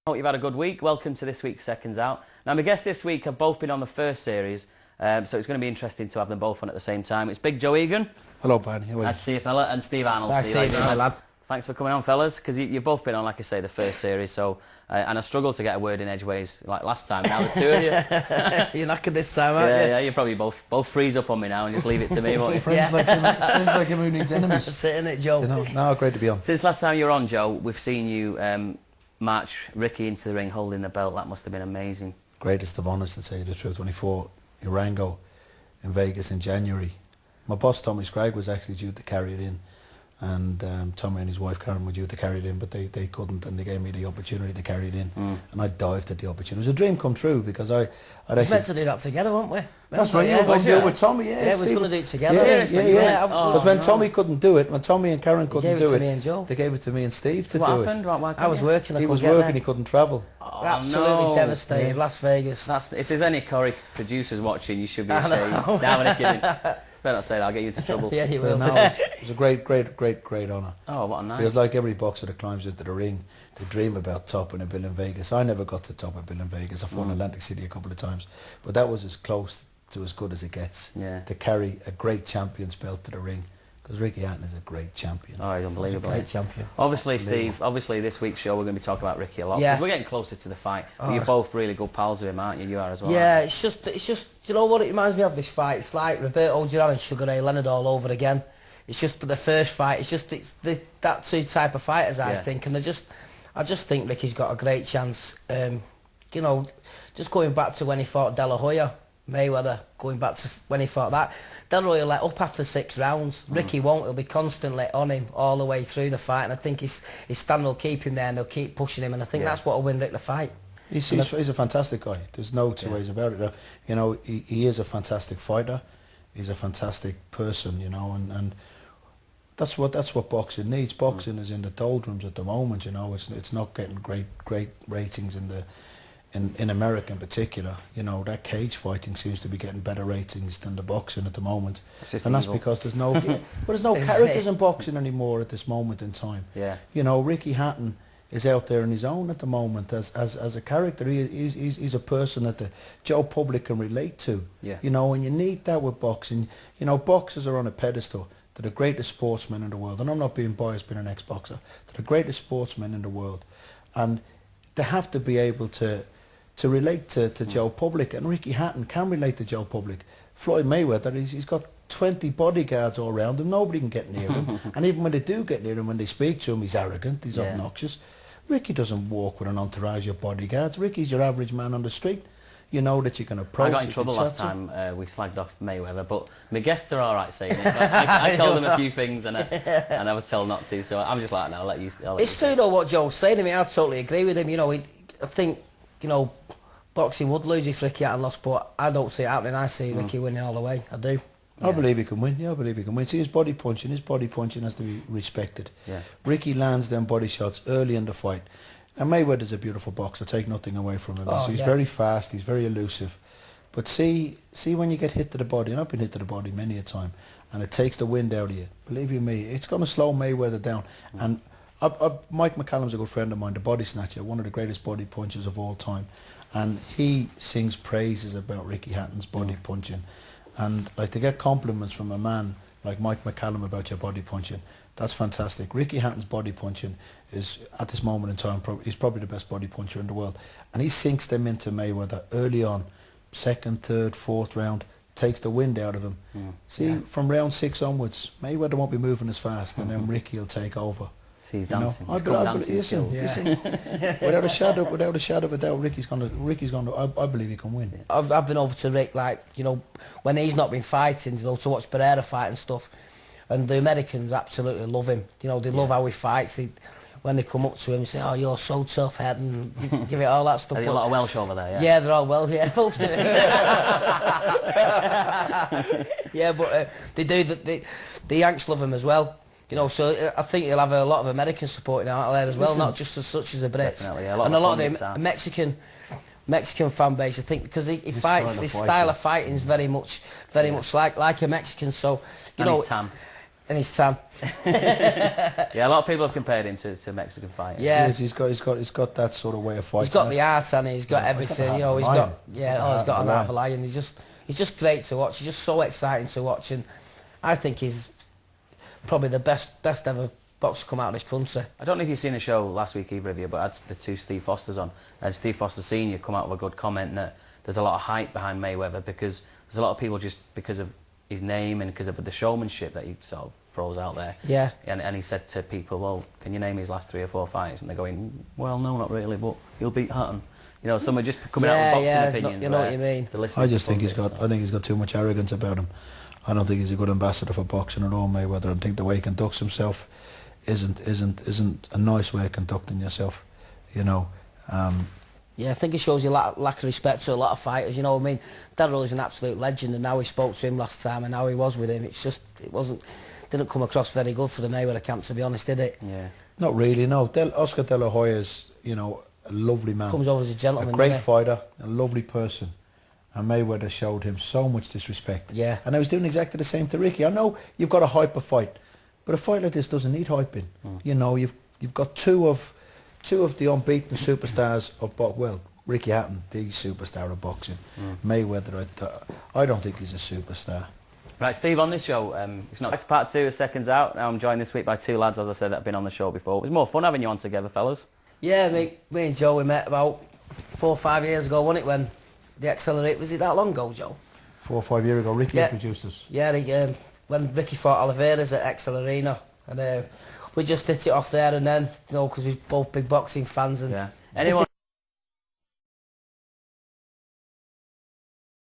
Hope you've had a good week. Welcome to this week's Seconds Out. Now, my guests this week have both been on the first series, so it's going to be interesting to have them both on at the same time. It's Big Joe Egan. Hello, Paddy. How are you? Nice to see you, fella. And Steve Arnold. Nice to see you, lad. Thanks for coming on, fellas, because you've both been on, like I say, the first series, so... and I struggled to get a word in edgeways like last time. Now the two of you. You're knackered this time, aren't you? Yeah, you probably both freeze up on me now and just leave it to me, won't you? Friends like him who needs enemies. That's it, innit, Joe? You know, no, great to be on. Since last time you were on, Joe, we've seen you march Ricky into the ring holding the belt. That must have been amazing. Greatest of honours, to tell you the truth. When he fought Urango in Vegas in January, my boss Tommy Scragg was actually due to carry it in, and Tommy and his wife Karen were due to carry it in, but they couldn't, and they gave me the opportunity to carry it in, and I dived at the opportunity. It was a dream come true, because I'd actually... We meant to do that together, weren't we? That's right, you were going to do it with Tommy, yeah. Yeah, we was going to do it together. Yeah. Because when Tommy couldn't do it, when Tommy and Karen couldn't do it, me and Joe. they gave it to me and Steve to What do happened? it. What I was working, He was working, he couldn't travel. Oh, absolutely devastated, Las Vegas. If there's any Corrie producers watching, you should be ashamed. Dominic, you didn't. Better not say that, I'll get you into trouble. Yeah, you will. No, it was a great honour. Oh, what a night. Because like every boxer that climbs into the ring, they dream about topping a bill in Vegas. I never got to top a bill in Vegas. I fought in Atlantic City a couple of times, but that was as close to as good as it gets. Yeah. To carry a great champion's belt to the ring, because Ricky Hatton is a great champion. Oh, he's unbelievable. Great champion. Obviously, Steve, this week's show we're going to be talking about Ricky a lot, Yeah. because we're getting closer to the fight. But you're both really good pals with him, aren't you? You are as well. Yeah, it's just, you know what it reminds me of, this fight? It's like Roberto Duran and Sugar Ray Leonard all over again. It's just for the first fight, it's that two type of fighters, I think, and I just think Ricky's got a great chance. You know, just going back to when he fought De La Hoya, Mayweather, going back to when he fought that, De La Hoya let up after 6 rounds. Ricky won't, he'll be constantly on him all the way through the fight, and I think his stand will keep him there and they'll keep pushing him, and I think that's what will win Rick the fight. He's a fantastic guy. There's no two ways about it. You know, he is a fantastic fighter. He's a fantastic person, you know, and that's what boxing needs. Boxing is in the doldrums at the moment, you know. It's not getting great ratings in America in particular. You know, that cage fighting seems to be getting better ratings than the boxing at the moment, and that's because there's no there's no characters in boxing anymore at this moment in time. Yeah. You know, Ricky Hatton is out there on his own at the moment as a character. He's a person that the Joe public can relate to. Yeah. You know, and you need that with boxing. You know, boxers are on a pedestal. They're the greatest sportsmen in the world, and I'm not being biased being an ex-boxer. They're the greatest sportsmen in the world, and they have to be able to relate to Joe public, and Ricky Hatton can relate to Joe public. Floyd Mayweather, he's got 20 bodyguards all around him. Nobody can get near him, and even when they do get near him, when they speak to him, he's arrogant, he's obnoxious. Ricky doesn't walk with an entourage of bodyguards. Ricky's your average man on the street. You know that you can approach. I got in trouble last time we slagged off Mayweather, but my guests are all right saying it. I told them a few things and I was told not to, so I'm just like, no, I'll let you. It's true though what Joe's saying. I mean, I totally agree with him. You know, I think, you know, boxing would lose if Ricky Hatton lost, but I don't see it happening. I see Ricky winning all the way. I do. I believe he can win. Yeah, I believe he can win. See, his body punching has to be respected. Yeah. Ricky lands them body shots early in the fight. And Mayweather's a beautiful boxer. Take nothing away from him. He's very fast. He's very elusive. But see when you get hit to the body, and I've been hit to the body many a time, and it takes the wind out of you. Believe you me, it's going to slow Mayweather down. And Mike McCallum's a good friend of mine, the body snatcher, one of the greatest body punchers of all time. And he sings praises about Ricky Hatton's body punching. And like to get compliments from a man like Mike McCallum about your body punching, that's fantastic. Ricky Hatton's body punching is, at this moment in time, he's probably the best body puncher in the world. And he sinks them into Mayweather early on, 2nd, 3rd, 4th round, takes the wind out of him. From round 6 onwards, Mayweather won't be moving as fast, and then Ricky will take over. See, he's dancing. Listen, without a shadow of a doubt, Ricky's gonna. I believe he can win. I've been over to Rick, like, you know, when he's not been fighting, you know, to watch Pereira fight and stuff, and the Americans absolutely love him. You know, they love how he fights. When they come up to him, they say, "Oh, you're so tough, Head," and give it all that stuff. Are there a lot of Welsh over there? Yeah. Yeah, they're all Welsh. Yeah, most of it. Yeah, but they do. The Yanks love him as well. You know, so I think he'll have a lot of American supporting out there as well, not just as such as the Brits. Yeah, and a lot of the Mexican fan base, I think, because he fights, his style of fighting is very much like a Mexican. So, you know, He's tan. in his time. Yeah, a lot of people have compared him to Mexican fighters. Yeah, He's got that sort of way of fighting. he's got the art and he's got everything. You know, he's got he's got an art of a lion. He's just great to watch. He's just so exciting to watch, and I think he's probably the best ever boxer come out of this country. I don't know if you've seen the show last week, either of you, but I had the two Steve Fosters on, and Steve Foster Senior come out with a good comment that there's a lot of hype behind Mayweather because there's a lot of people just because of his name and because of the showmanship that he sort of throws out there. Yeah. And he said to people, well, can you name his last 3 or 4 fights? And they're going, well, no, not really, but he'll beat Hatton. You know, some are just coming out with boxing opinions. You know what you mean. I just think he's got too much arrogance about him. I don't think he's a good ambassador for boxing at all, Mayweather. I think the way he conducts himself isn't a nice way of conducting yourself, you know. Yeah, I think it shows you lack of respect to a lot of fighters. You know what I mean? Darrell's an absolute legend, and now we spoke to him last time, and how he was with him. Didn't come across very good for the Mayweather camp, to be honest, did it? Yeah. Not really, no. Oscar De La Hoya's, you know, a lovely man. Comes over as a gentleman. A great fighter, a lovely person. And Mayweather showed him so much disrespect. Yeah. And I was doing exactly the same to Ricky. I know you've got to hype a fight, but a fight like this doesn't need hyping. You know, you've got two of the unbeaten superstars of boxing. Well, Ricky Hatton, the superstar of boxing. Mayweather, I don't think he's a superstar. Right, Steve, on this show, it's part 2 of Seconds Out. Now I'm joined this week by 2 lads, as I said, that have been on the show before. It was more fun having you on together, fellas. Yeah, me and Joe, we met about 4 or 5 years ago, wasn't it, when the Accelerate, was it that long ago, Joe? 4 or 5 years ago, Ricky introduced us. Yeah, when Ricky fought Oliveira's at Excel Arena, and we just hit it off there and then, you know, because we're both big boxing fans. And yeah. Anyone